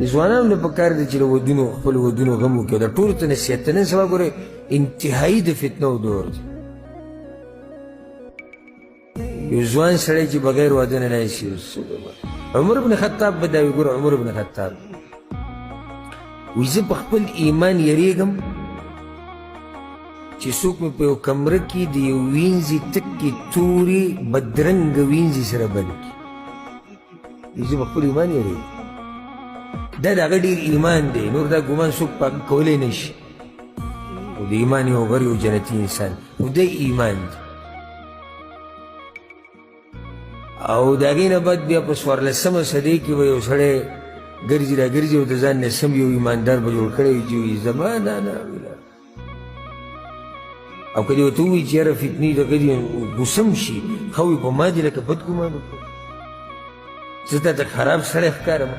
ځوانانو له پکار دی چې له ودونو خپلو ودونو غم وکړي دا ټولو ته نصیحت ته نن سبا ګورئ انتهایي د فتنو دور دی یو ځوان سړی چې بغیر واده نه نایسي عمر بن خطاب به دا وي ګوره عمر بن خطاب وایي زه په خپل ایمان یریږم چې څوک مې په یو کمره کې د یو وینځي تکې تورې بدرنګه وینځي سره بند کړي وایي زه په خپل ایمان یریږم دا د هغه ډېر ایمان دی نور دا ګمان څوک پاک کولی نه شي خو د ایمان یو غر یو جنتي انسان نو دی ایمان دی او د هغې نه بعد بیا په 14مه صدۍ کې به یو سړی ګرځي را ګرځي او د ځان نه سم یو ایماندار به جوړ کړی وي چې وایي زما نه او که دې ورته ووایي چې یاره فتنې دغه دي غوسه م شي ښه وایي په ما دې لکه بد ګمان وکړو زه تا ته خراب سړی ښکارم